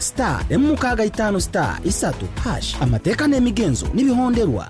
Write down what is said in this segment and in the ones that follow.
star M65 star isatu hash amateka n'emigenzo n'ibihonderwa.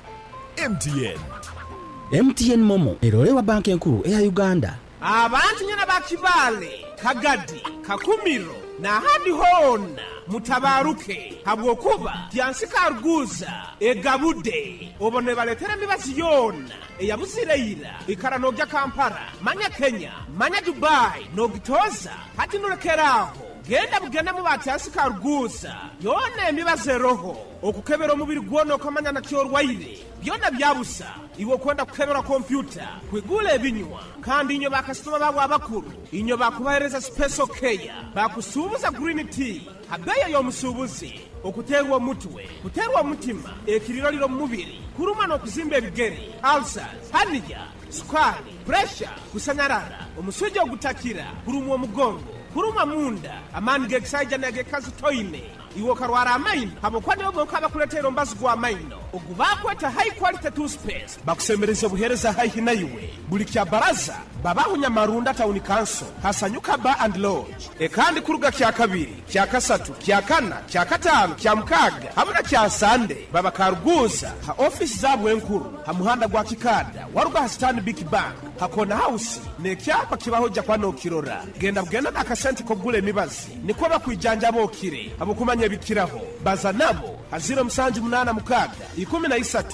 MTN Momo erolewa banki enkuru eya Uganda. Abantu nyina bakibale Kagadi Kakumiro na hadi hona mutabaruke habwokuba byansika ruguza egabude obone baletere mibazi yona eyabuzireira ikaranogya Kampala manya Kenya manya Dubai no gitoza hati nurekeraho genda bugenda mu batyansika ruguza yona emibaze roho okukebera omubiri gwono kamanya na kyorwaire byona byabusa iwe kwenda kukebera computer kwigule ebinywa kandi inyo bakasitoma babo abakuru inyo bakubahereza special care bakusubuza green tea habeya yo musubuzi okuterwa mutwe kuterwa mutima ekiriro liro mubiri kuruma no kuzimba ebigere ulcers hania sukari pressure kusanyarara omusujja ogutakira kurumwa omugongo kuruma munda amani geksaija na gekazi toine iwo karwara amaino habokwani obo kaba kuletera mbazi gwa amaino ogubakweta high quality toothpaste bakusemereza buhereza high na iwe buli kya baraza babaho Nyamarunda town council hasanyuka bar and lodge ekandi kuruga kya kabiri kya kasatu kya kana kya katano kya mukaga hamuna kya sande baba karuguza ha office zabwe enkuru ha muhanda gwa kikada waruga ha stand big bank hakona house ne kyapa kibahoja kwano kirora genda bugenda nakasenti ko gule mibazi niko bakwijanja bokire abukumanya bikiraho baza nabo hazira msanju munana mukaga 13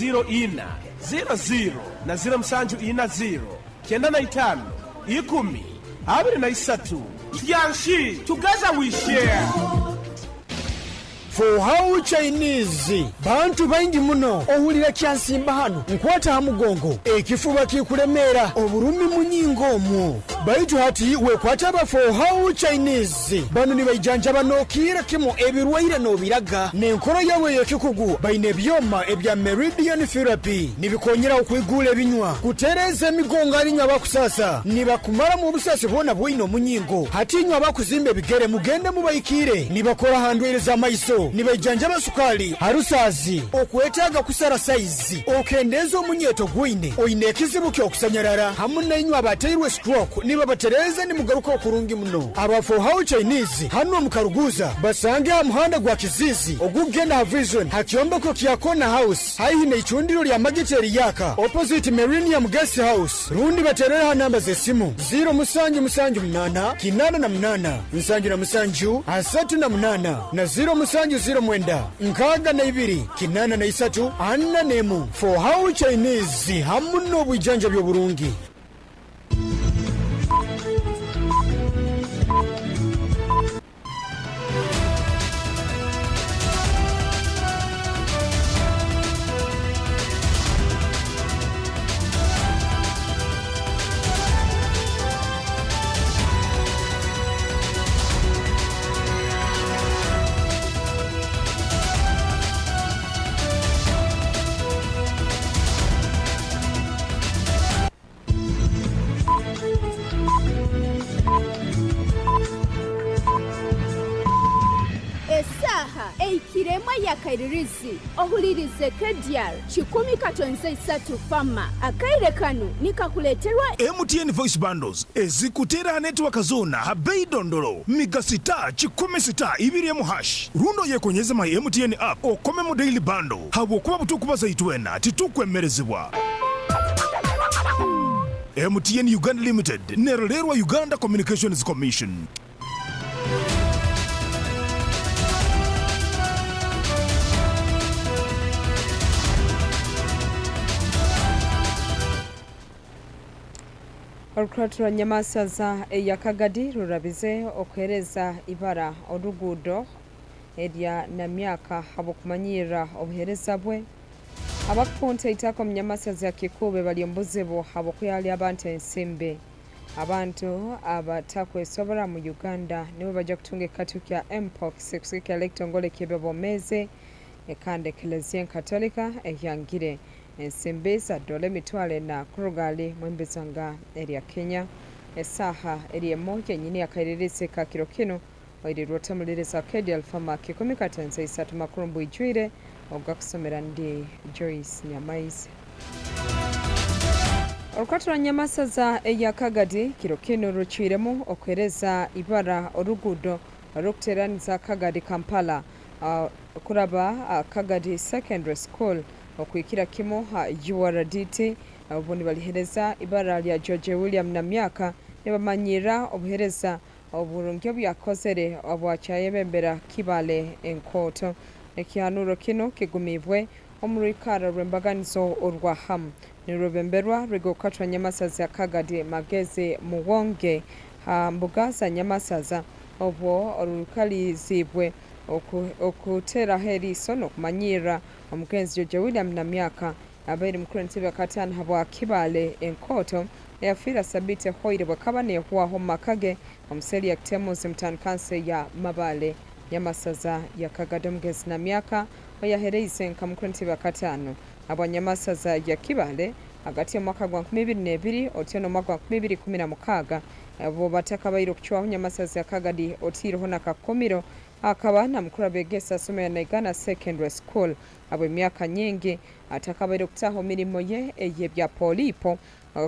04 00 na 0 msanju 40 kenda na 5 10 23 Yanshi together we share. For how Chinese bantu baingi muno ohulira kyansimba hano nkwata hamugongo ekifuba kikuremera oburumi munyingo mu baitu hati wekwata ba for how Chinese bano ni bayijanja banokira kimo ebirwaire no biraga nenkoro yawe yekikugu baine byoma ebya meridian therapy nibikonyera okwigula ebinywa kutereza migongo alinywa bakusasa nibakumara mu busasi bona bwino munyingo hati nywa bakuzimbe bigere mugende mubayikire nibakora handweleza maiso nibajanja basukali harusazi okwetaga kusara size okendezo munyeto gwine oine kizibu kyo kusanyarara hamuna inywa bateirwe stroke niba batereza ni mugaruka okurungi muno aba for how Chinese hano mukaruguza basange amuhanda gwa kizizi ogugenda vision hakyomba ko kyakona house haihine ichundiro lya magiteri yaka opposite Millennium Guest House rundi baterera namba zesimu 0 musanju musanju 8 kinana na 8 musanju na musanju asatu na 8 na 0 musanju 0 mwenda nkaga na 2 kinana na 3 anna nemu for how Chinese hamuno bujanja byo burungi. Kirema ya kairirizi ohulirize kedial chikumi katonze isatu fama akaire kanu nikakuleterwa MTN voice bundles ezikutera network zona habei dondolo migasita chikumi sita ibiri hash rundo yekonyeza my MTN app okome mu daily bundle habo kuba butukuba zaitwena titukwemerezebwa. MTN Uganda Limited nererwa Uganda Communications Commission. Orukratwa nyamasaza ya Kagadi rurabize okwereza ibara orugudo erya na myaka habokumanyira obuhereza bwe abakunte itako mnyamasaza kikube baliombuzebo habokuyali abantu ensimbe abantu abatakwesobora mu Uganda nibo bajja kutunga katukya mpox sekusika electongole kibebo meze ekande Ecclesian Katolika eyangire ensimbe za dole mitwale na kurugali mwembezanga eri Kenya esaha eri moja nyini akairirize ka kiro kino oirirota mulireza kedi alfama kikumi katenze isatu makurumbu ijwire ogakusomera ndi Joyce Nyamaizi. Orukatwa nyamasaza ya Kagadi kiro kino ruchwiremu okwereza ibara orugudo rukuteraniza Kagadi Kampala kuraba Kagadi Secondary School okwikira kimu URDT ubundi balihereza ibara lya George William na myaka nebamanyira obuhereza oburungi byakozere obwakyaye bembera kibale enkoto ekihanuro kino kigumibwe omurikara rwembaganizo orwahamu nirubemberwa rigokatwa nyamasaza ya Kagadi mageze muwonge mbuga za nyamasaza obwo orukalizibwe okutera heriso nokumanyira omugenzi George William na myaka abairi mukuru ntebe katana habwa kibale enkoto yafira sabite hoire bakabane huaho makage omuseli ya Temuzi mtani kanse ya mabale nyamasaza ya Kagadi mugezi na myaka oyahereise nka mukuru ntebe katano abwa nyamasaza ya kibale hagati ya mwaka gwa 2022 otieno mwaka gwa 2016 abo bataka bayiro kuchwa nyamasaza ya Kagadi otiroho na kakomiro akaba na mukuru begesa somera na Igana Secondary School abo myaka nyingi atakabaire kutaho mirimo ye eye bya polipo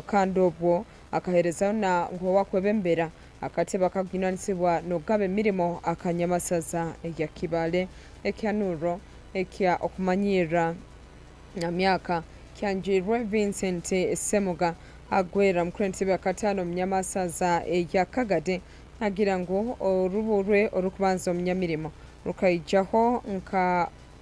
kandi obwo akahereza na ngo wakwebembera akateba kaginwanisibwa nogabe mirimo akanyamasaza ya kibale ekyanuro ekya okumanyira na myaka kyanjirwe Vincent Semuga agwera mukuru wa katano mnyamasaza ya Kagadi agira ngo oruburwe orukubanza omnyamirimo rukaijaho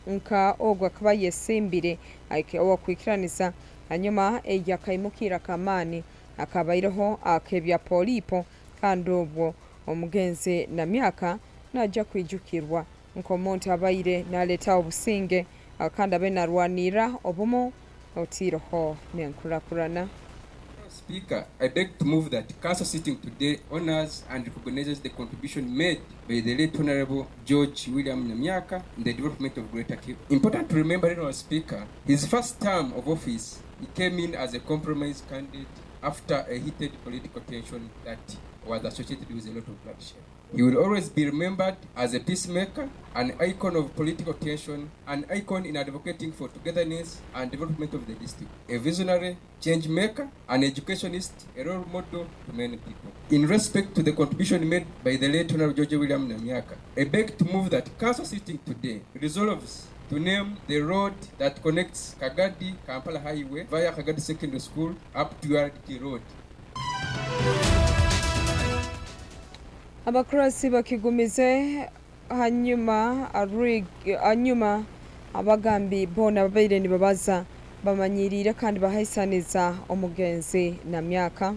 nka ogwa kabaye simbire aike owakwikiraniza hanyuma yakayimukira kamani akabaireho akebya polipo kandi obwo omugenzi na myaka najja kwijukirwa nkomonti abaire naleta obusinge akanda benarwanira obumo otiroho nenkurakurana. Speaker, I beg to move that Council sitting today honors and recognizes the contribution made by the late Honorable George William Nyamyaka in the development of Greater Kivu. Important to remember, Honorable Speaker, his first term of office, he came in as a compromise candidate after a heated political tension that was associated with a lot of bloodshed. He will always be remembered as a peacemaker, an icon of political tension, an icon in advocating for togetherness and development of the district, a visionary, change maker, an educationist, a role model to many people. In respect to the contribution made by the late Honorable George William Nyamyaka, I beg to move that Council sitting today resolves to name the road that connects Kagadi Kampala Highway via Kagadi Secondary School up to URDT Road. Abakurasi bakigumize hanyuma abagambi bona babaire ni babaza bamanyirira kandi bahaisaniza omugenzi na myaka.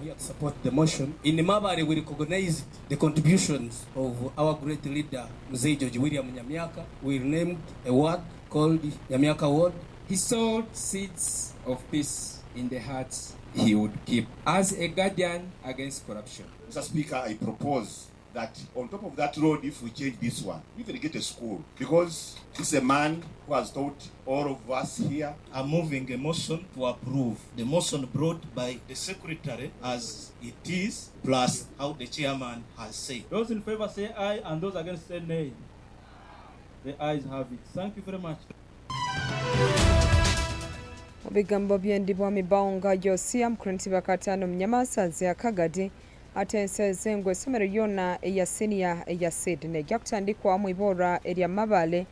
We have to support the motion. In Mabare, we recognize the contributions of our great leader, Mzee George William Nyamyaka. We named a ward called Nyamyaka Ward. He sowed seeds of peace in the hearts he would keep as a guardian against corruption. Mr. Speaker, I propose that on top of that road, if we change this one, we can get a school, because this is a man who has taught all of us here. I'm moving a motion to approve the motion brought by the secretary as it is, plus how the chairman has said. Those in favor say aye, and those against say nay. The ayes have it. Thank you very much. Obigambo byendibwa mibonga Joyce mkurunti bakatano mnyamasazi ya Kagadi atenseze ngwe somero yona eya senior eya Sydney yakutandikwa mu ibora erya mabale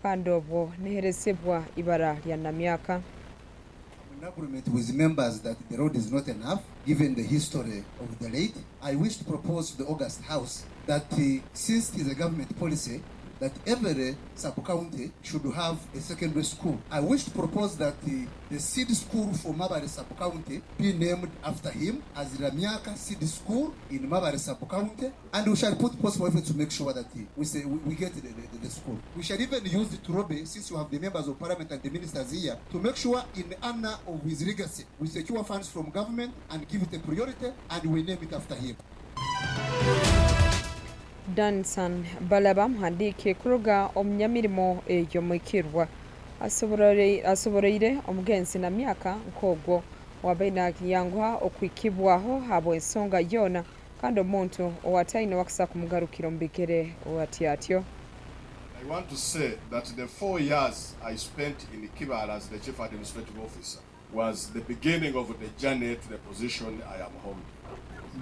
kandobo neheresebwa ibara lya namyaka. In agreement with members that the road is not enough, given the history of the late, I wish to propose to the August House that since it is a government policy that every sub-county should have a secondary school, I wish to propose that the seed school for Mabare sub-county be named after him as Ramiaka Seed School in Mabare sub-county, and we shall put possible effort to make sure that we get the school. We shall even use the Turobe, since you have the members of parliament and the ministers here, to make sure in honor of his legacy, we secure funds from government and give it a priority, and we name it after him. Dansan Balaba mhandiki kuruga omnyamirimo eyo mwikirwa asoboreire omugenzi na myaka nkogwo wabaina yangwa okwikibwaho habo ensonga yona kandi omuntu owataine wakisa kumugarukira mbikere owatyatyo. I want to say that the 4 years I spent in Kibale as the Chief Administrative Officer was the beginning of the journey to the position I am holding.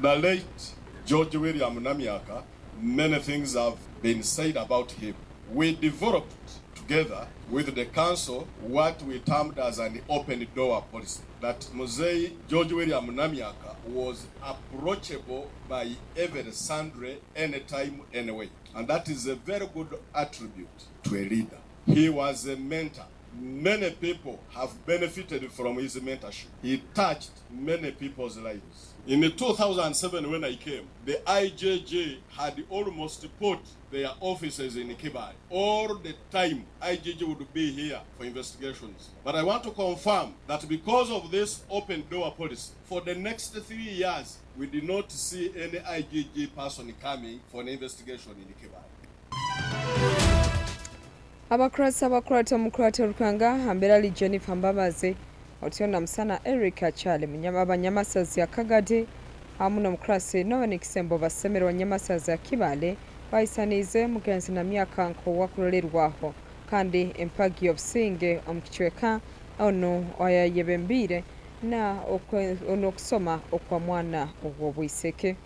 The late George William Nyamyaka many things have been said about him. We developed together with the council what we termed as an open door policy, that Mzee George William Namyaka was approachable by every sundry, anytime, anyway. And that is a very good attribute to a leader. He was a mentor. Many people have benefited from his mentorship. He touched many people's lives. In 2007, when I came, the IJJ had almost put their offices in Kibale. All the time, IJJ would be here for investigations. But I want to confirm that because of this open door policy, for the next 3 years, we did not see any IJJ person coming for an investigation in Kibale. abakurata omukurata olukanga hambera Jennifer Mbabazi otiona msana Eric Achale abanyamasazi ya Kagadi hamu n'omukurasi Noah Kisembo basemero abanyamasazi ya Kibale bayisanize mugenzi na myaka nko wakulolerwaho kandi empagi obusinge omukichweka ono oyayebembire na okusoma okwa mwana obwobwiseke.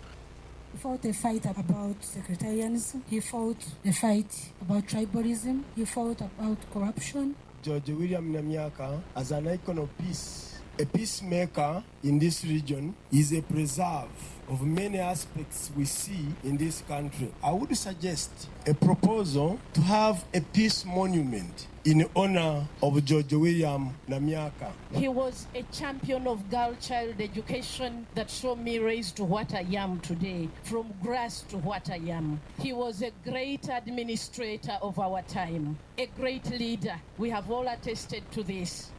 He fought a fight about sectarianism. He fought a fight about tribalism. He fought about corruption. George William Namyaka, as an icon of peace, a peacemaker in this region, is a preserve of many aspects we see in this country. I would suggest a proposal to have a peace monument in honor of George William Namyaka. He was a champion of girl-child education that saw me raised to what I am today, from grass to what I am. He was a great administrator of our time, a great leader. We have all attested to this.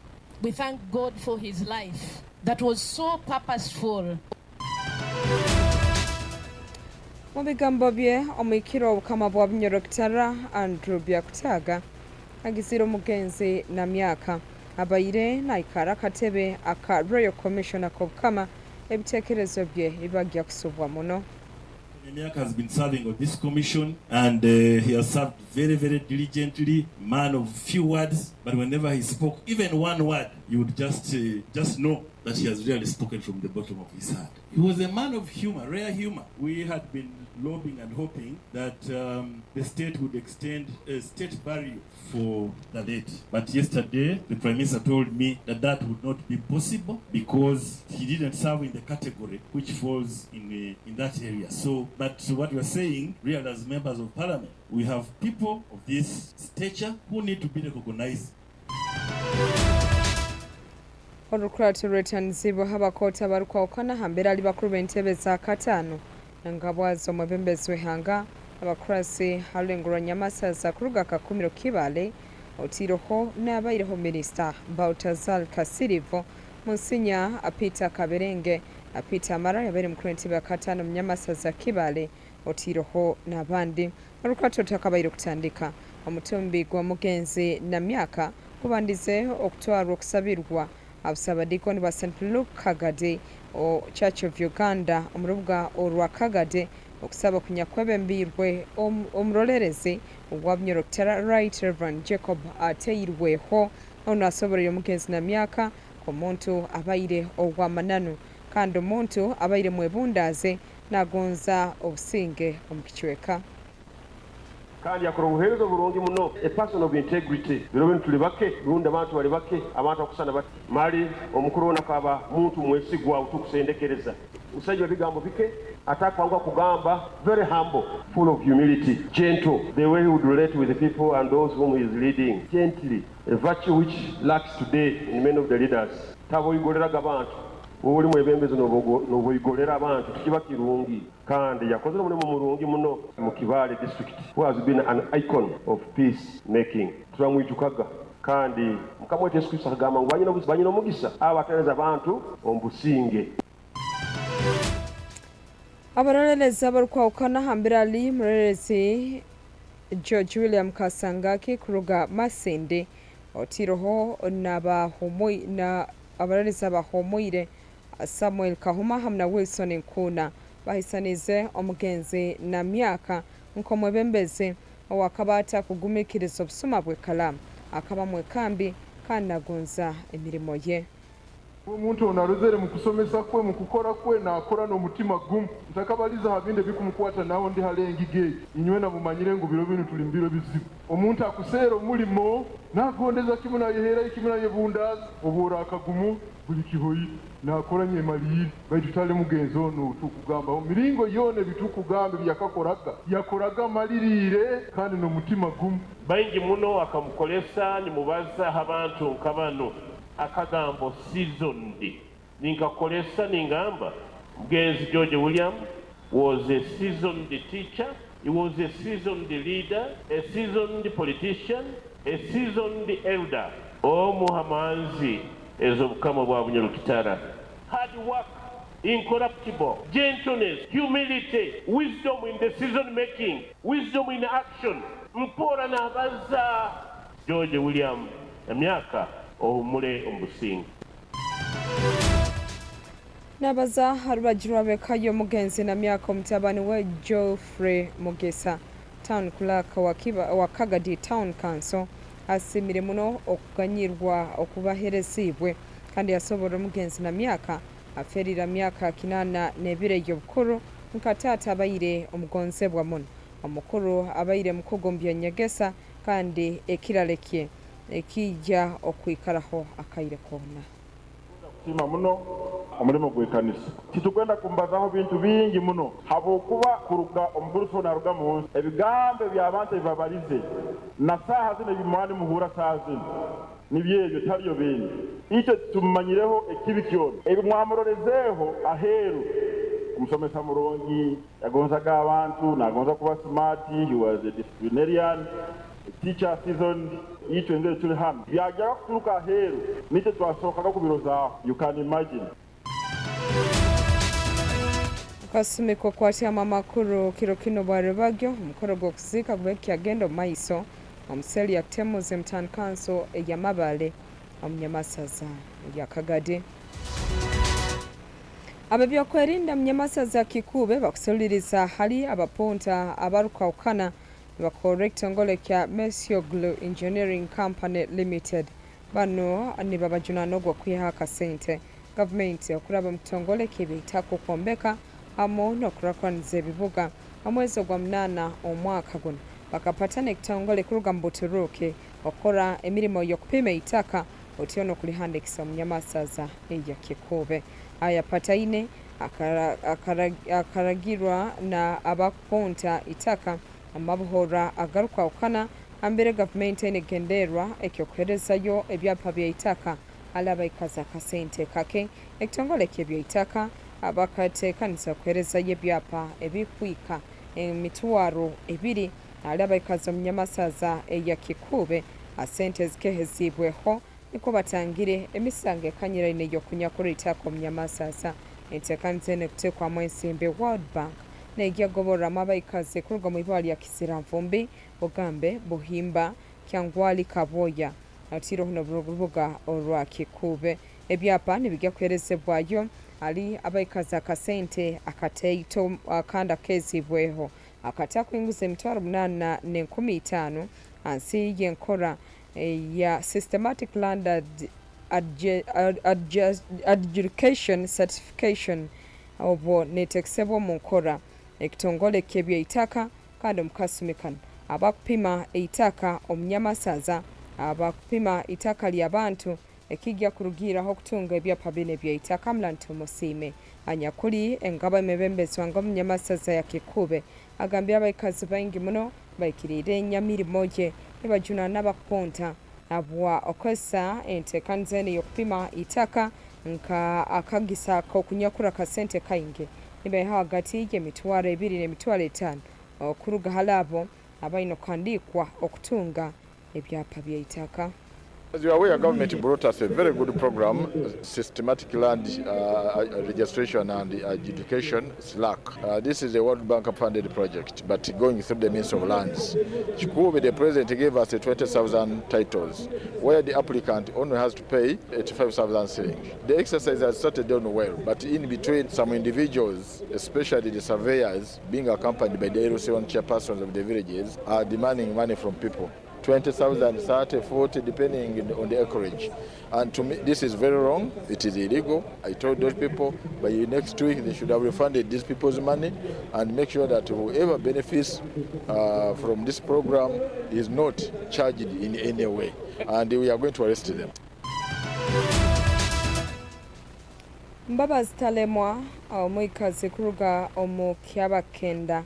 We thank God for his life that was so purposeful. Mu bigambo bye omwikiro obukama bwa Binyorokitara Andrew Byakutaga agizira omugenzi Namyaka abayire naikara katebe aka Royal Commissioner k'obukama ebitekerezo bye bibagya kusubwa muno. Namyaka has been serving on this commission and he has served very, very diligently, man of few words, but whenever he spoke, even one word, you would just know that he has really spoken from the bottom of his heart. He was a man of humor, rare humor. We had been lobbying and hoping that the state would extend a state burial for the late. But yesterday, the Prime Minister told me that that would not be possible because he didn't serve in the category which falls in that area. So, but what we are saying, really as members of Parliament, we have people of this stature who need to be recognized. Olukuratu lwetanizibwa abakota barukwawukana hambera ali bakulu b'entebe za kataano ngabwazo mwebembezi w'ehanga abakurasi halengurwa nyamasaza kuruga kakumiro Kibale otiroho n'abayireho Minisita Baltazar Kasirivo Monsinya Apita Kaberenge Apita Mara yabere mukuru w'entebe ya kataano mu nyamasaza Kibale otiroho n'abandi. Olukuratu takabayire okutandika omutumbi gwa mugenzi Namyaka kubandize okutwalwa okusabirwa abasabadikoni ba St. Luke Kagade o Church of Uganda omurubuga olwa Kagade okusaba kunyakwebembirwe omurolerezi ogwa Binyorokitara Right Reverend Jacob ateyirweho ono asoborera omugenzi Namyaka omuntu abayire ogwamananu kandi omuntu abayire mwebundaze nagonza obusinge omukichweka. kandi yakora ubuherezo burungi muno a person of integrity biro bintu libake runda abantu bali bake abantu akusana bati mali omukuru wona kaba muntu mwesigwa utukusendekereza usajja bigambo bike atakwangwa kugamba very humble, full of humility, gentle, the way he would relate with the people and those whom he is leading, gently, a virtue which lacks today in many of the leaders. Tabo igoleraga abantu uli mwebembezi nobo igolera abantu kiba kirungi kandi yakoze mu mulungi muno mu Kibale district who has been an icon of peace making. Turamwijukaga kandi mukamwete Yesu Kristo agamba ngo banyina omugisa abatereza abantu ombusinge. Abarolelezi abarukwawukana hambira ali murelezi George William Kasangaki kuruga Masende otiroho na abarolelezi abahomwire Samuel Kahuma hamna Wilson Nkuna bahisanize omugenzi Namyaka nkomwebembezi owakabata kugumikiriza obusuma bw'ekalamu akaba mwekambi kandi nagonza emirimo ye. Omuntu onarozere mu kusomesa kwe mu kukora kwe n'akora n'omutima gumu ntakabaliza habinde bikumukwata nawo ndi halengige inywe na mumanyire ngo biro bino tuli mbiro bizibu omuntu akuseera omulimo nagondeza kimu na yehera kimu na yebundazi obura akagumu buli kihoyi nakora nyemaliri bayitutale mugenzo no tukugamba miringo yone bitukugambe byakakoraga yakoraga malirire kandi n'omutima gumu bayingi muno akamukolesa ni mubaza abantu nkabano akagambo seasoned ninkakolesa ningamba mugenzi George William was a seasoned teacher, he was a seasoned leader, a seasoned politician, a seasoned elder. Muhamanzi ezobukama bwa bunyalukitara. Hard work, incorruptible, gentleness, humility, wisdom in decision making, wisdom in action. Mpora na baza George William emyaka ohumule omusingi. Nabaza harubajirwa bekayo mugenzi na myaka omutabani we Geoffrey Mugesa town clerk wa Kagadi Town Council asimire muno okuganyirwa okubaherezibwe kandi yasobora mugenzi na myaka aferira myaka kinana nebire y'obukuru nkatata abayire omugonzebwa muno omukuru abayire mukugombya nyegesa kandi ekiralekye ekijja okwikaraho akayire kona kima muno omulimo gwekanisa kitugenda kumbazaho bintu bingi muno habokuba kuruga omuguru na ruga munsi ebigambe by'abantu bibabalize na saha zino bimwani muhura saha zino nibyeyo taliyo bindi icyo tumanyireho ekibi kyone ebimwamurorezeho aheru umusomesa murongi yagonzaga abantu nagonza kuba smart, he was a disciplinarian, a teacher seasoned. Icyo nze tuli hano byajya kuturuka aheru nicyo twasohokaga ku biro zaho, you can imagine. Kasumiko kwatia amakuru kirokino bwaribagyo umukoro gwo kuzika gweki agenda maiso omuseli yatemuze mtan council ya Mabale omunyamasaza ya Kagadi. Ababyokwerinda munyamasaza Kikube bakusoliriza hali abaponta abarukaukana bakorrekta ngole kya Mesioglu Engineering Company Limited bano ni babajunano gwa kwiha sente government okuraba mutongole kibitako kombeka amo no kurakwanze bivuga amwezo gwa mnana omwaka guno bakapatana ekitongole kuruga mbuturuke okora emirimo yokupima itaka otiono kulihandikisa munyamasaza eya Kikube aya pataine akaragirwa na abaponta itaka amabuhora agaruka okana ambere government enegenderwa ekyokuherezayo ebyapa bya itaka alaba ikaza kasente kake ekitongole kebyo itaka abakatekanisa kuherezayo ebyapa ebikwika emitwaro ebiri alaba ikaza munyamasaza eya Kikube asente zikehezibweho niko batangire emisange kanyira ineyo kunyakura itako munyamasaza entekanze ne kutekwa mwensimbe World Bank Negia gobora mabaikaze kuruga mu ibali ya Kisira Mvumbi Bugambe Buhimba Kyangwali Kaboya atiro hono burubuga orwa Kikube ebyapa nibijya kwerezebwayo ali abaikaza kasente akateito akanda kezibweho akatako inguze mitwaro 815 ansi yenkora ya systematic land adjudication certification obo neteksebo munkora ekitongole kebyo itaka kandi mukasumikana abakupima itaka omunyamasaza abakupima itaka lyabantu ekijja kurugiraho kutunga ebyapa bine bya itaka mlantu musime anyakuli engaba emebembezwa ngo munyamasaza ya Kikube agambya abaikazi baingi muno baikirire nyamiri moje nibajuna n'abakonta abwa okosa entekanzeni yokupima itaka nka akagisa ko kunyakura kasente kainge nibe hagati ye mitwaro 2 ne mitwaro 5 okuruga halabo abaino kandikwa okutunga ebyapa bya itaka. As you are aware, government brought us a very good program, systematic land registration and adjudication, SLAC. This is a World Bank funded project, but going through the means of lands. Kikube, the president gave us 20,000 titles, where the applicant only has to pay 85,000 shillings. The exercise has started down well, but in between, some individuals, especially the surveyors, being accompanied by the LC1 chairpersons of the villages, are demanding money from people 20,000, 30, 40, depending on the acreage. And to me, this is very wrong. It is illegal. I told those people by next week they should have refunded these people's money and make sure that whoever benefits from this program is not charged in any way. And we are going to arrest them. Mbabazi Talemwa omwikazi kuruga omu Kyabakenda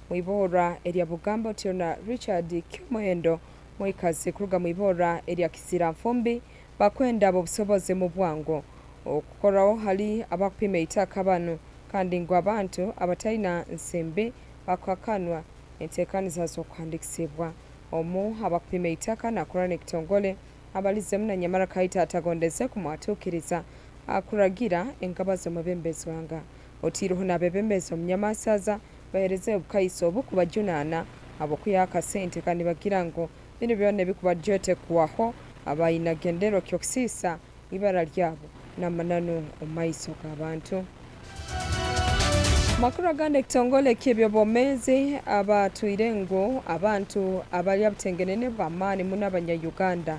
mwibora erya Bugamba otiona Richard Kimoendo mwikazi kuruga mwibora erya Kisira Nfumbi bakwenda obusobozi mu bwangu okukorawo hali abakupima itaka bano kandi ngo abantu abatalina nsembe bakwakanwa enteekaniza z'okuhandikisibwa omu abakupima itaka nakorana ekitongole abalizemu na Nyamara Kaita atagondeze kumwatuukiriza akuragira enkabazo mabembezo wanga otiruho nabebembezo munyamasaza bahereze obukaiso obukuba junana abokuyaka sente kandi bagira ngo bino byone bikuba jote kuwaho abayina gendero kyokusisa ibara lyabo namananu omaiso k'abantu makuru agande ekitongole ky'ebyobwomezi abatuirengo abantu abali abutengenene bw'amaani mu n'abanyayuganda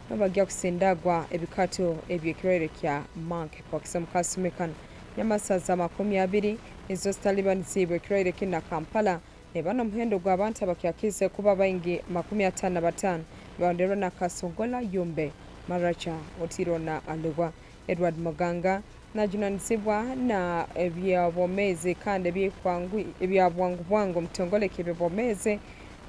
nabagya kusindagwa ebikato ebyekirere kya monkeypox mu Kasumekano Nyamasaza 20 ezo zitalibanizibwa ekirere kina Kampala ne bano muhendo gw'abantu abakyakize kuba baingi 55 baonderwa na Kasongola Yumbe Maracha Otirona Alewa Edward Moganga najunanizibwa na ebyabwomezi kandi ebyabwangu mutongole ky'ebyobwomezi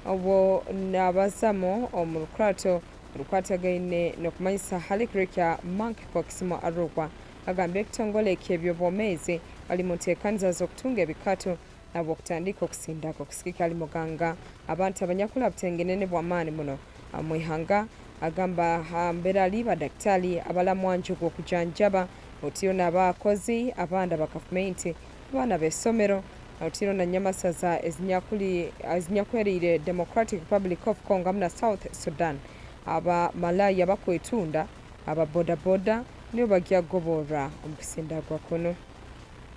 obwo nabazamo omulukrato rukwatagaine nokumanyisa halikire kya monkeypox mu Arugwa agambye ekitongole ky'ebyobwomezi bali mu nteekaniza z'okutunga ebikato nabo okutandika okusindako okusikika ali muganga abantu abanyakula butengenene bw'amaani muno amwihanga agamba hambera ali badaktari abalamwanju gw'okujanjaba otiro n'abakozi abanda bakavumenti abaana b'essomero otiro na Nyamasaza ezinyakwerire Democratic Republic of Congo hamwe na South Sudan aba malaya bakwetunda aba boda niyo bagya gobora omukusindagwa kuno.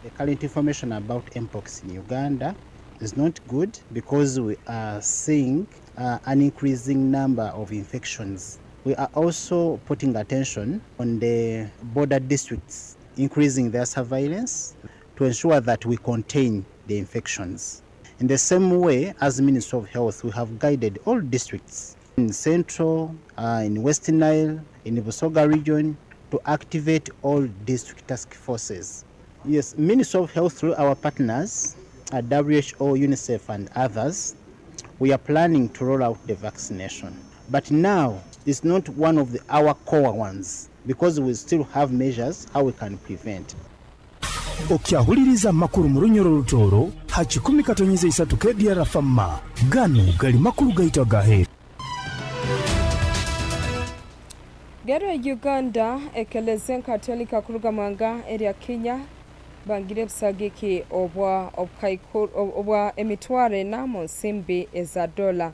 The current information about mpox in Uganda is not good because we are seeing an increasing number of infections. We are also putting attention on the border districts, increasing their surveillance to ensure that we contain the infections. In the same way as Ministry of Health, we have guided all districts in Central, in Western Nile, in the Busoga region to activate all district task forces. Yes, Ministry of Health through our partners, WHO, UNICEF and others, we are planning to roll out the vaccination. But now, it's not one of our core ones because we still have measures how we can prevent. Okyahuliriza makuru mu lunyoro lutoro hachikumi katonyeze isatu kedia FM gano gali makuru gaita gahe. Gero Uganda ekeleze Katolika kuruga mwanga eri Kenya bangire busagiki obwa emitware na monsimbi eza dola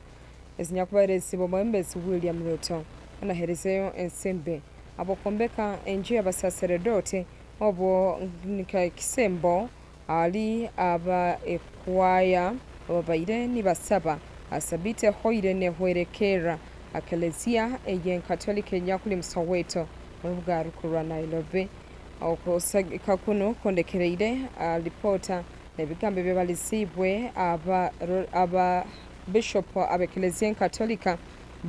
ezinyakubairesibo mwembezi William Ruto anaherezeyo ensimbi abokombeka enju y'abasaseredote obwo nika kisembo ali aba ekwaya ababaire ni basaba asabite hoire ne hwerekera akelezia eyen Katolika nyakuli Msoweto mubuga rukura Nairobi okosagika kuno kondekereire reporter nebigambe byebalisibwe aba bishop abekelezia Katolika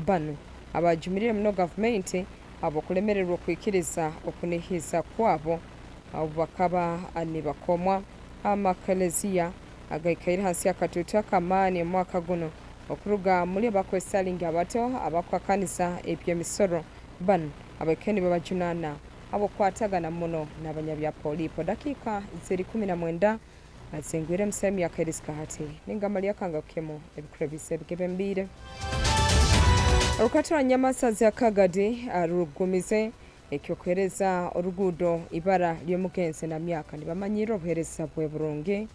bano abajumirire muno government abokulemererwa kwikiriza okunihiza kwabo abo bakaba anibakomwa amakelezia agaikaira hasi akatutu akamani mwaka guno okuruga muri bakwesalinga abato abakwakanisa eby'emisoro bano abakeni babajunana abo kwatagana muno n'abanyabya polipo dakika 19 azengwire msemi yakariska hati ningamali yakanga kemo ebikrebise bikebembire Rukatwa Nyamasaza Kagadi arugumize ekyokereza orugudo ibara lyomukense na myaka nibamanyiro obuhereza bwe burungi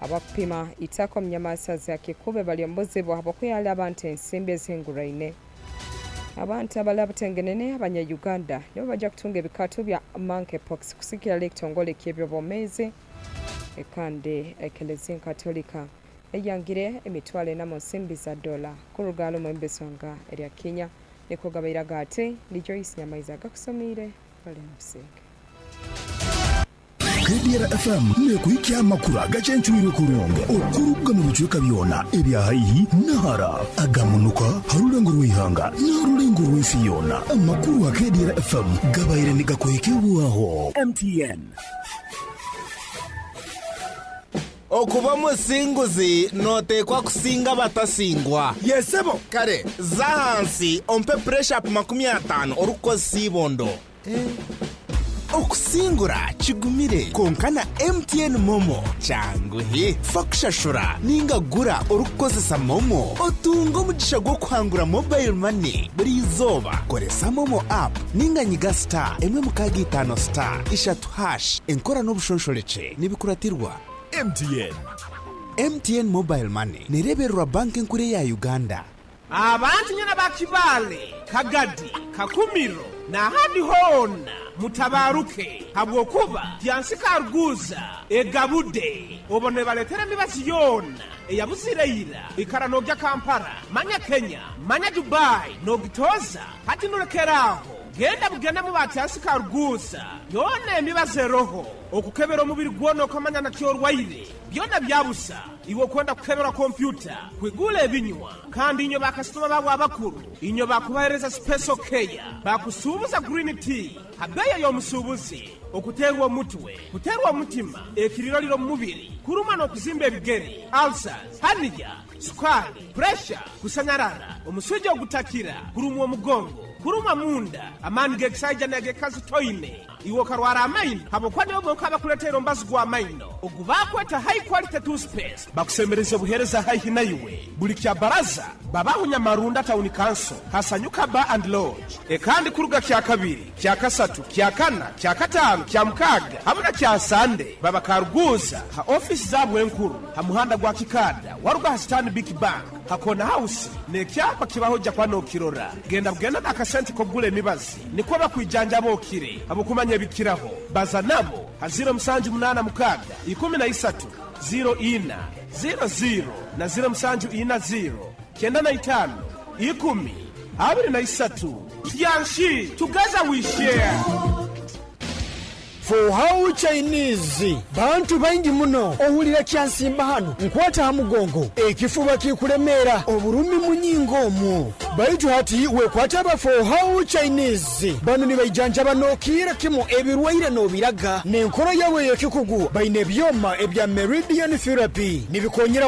abapima itako Nyamasaza kikube balyambozebwa abakuyala abantu ensimbi ezinguraine abantu abalabutengenene abanya-Uganda nibo bajja kutunga ebikato bya monkeypox kusikira ekitongole ky'ebyobwomezi ekande ekelezia Katolika eyangire emitwale na musimbi za dola ku rugalo mu embesonga erya Kenya niko gabairaga ate ndi Joyce Nyamaizi agakusomire bale museke KDR FM nekuikia amakuru agachenchuire kuronge okuruga mu bicuka byona ebya haihi nahara agamunuka harulengo rwihanga narulengo rwifiyona amakuru wa KDR FM gabaire nigakoekebuaho MTN okuba musinguzi notekwa kusinga batasingwa yesebo kare zahansi ompe pressure up 50 oruko sibondo okusingura chigumire konkana MTN momo changu he fakshashura ninga gura urukozesa momo otungo mugisha gwo kwangura mobile money buri izoba koresa momo app ninga nyiga star emwe mukagi 5 star ishatu hash enkora n'obushonshoreche nibikuratirwa MTN mobile money nireberwa banki nkure ya Uganda abantu nyana bakibale kagadi kakumiro na hadi hona mutabaruke habwokuba tyansika ruguza egabude obone baletere mibazi yona eyabuzireyira ikaranogya Kampala manya Kenya manya Dubai nogitoza hati nulekeraho genda bugenda mu batyansika ruguza yone mibaze roho okukebera omubiri gwono kamanya na kyorwaire byona byabusa iwo kwenda kukebera computer kwigula ebinywa kandi inyo bakasitoma babo abakuru inyo bakubahereza special care bakusubuza green tea habeya yo musubuzi okuterwa mutwe kuterwa mutima ekiriro liro mu mubiri kuruma no kuzimba ebigeri ulcers haniya sukari pressure kusanyarara omusujja ogutakira kurumwa omugongo kuruma munda amani geksaija na gekazi toine iwo karwara amaino habo kwani obo kaba kuletera mbazi gwa amaino ogubakweta high quality toothpaste bakusemereza buhereza high naiwe buli kya baraza babahunya marunda town council hasanyuka bar and lodge ekandi kuruga kya kabiri kya kasatu kya kana kya katano kya mukaga hamuna kya sande baba karuguza ha office zabwe enkuru ha muhanda gwa kikada waruga stand big bank hakona house ne kyapa kibahoja kwano kirora genda bugenda nakasenti ko gule mibazi niko bakwijanja bokire abo kumanya bikiraho baza nabo haziro msanju munana mukaga 13 04 00 na 0 msanju 40 kenda na 5 10 abiri na 3 yanshi together we share For how Chinese bantu baingi muno ohulira kyansimba hano nkwata hamugongo ekifuba kikulemera oburumi munyingo mu baitu hati wekwata ba for how Chinese bano ni bayijanja banokira kimo ebirwaire no biraga nenkoro yawe yekikugu baine byoma ebya meridian therapy nibikonyera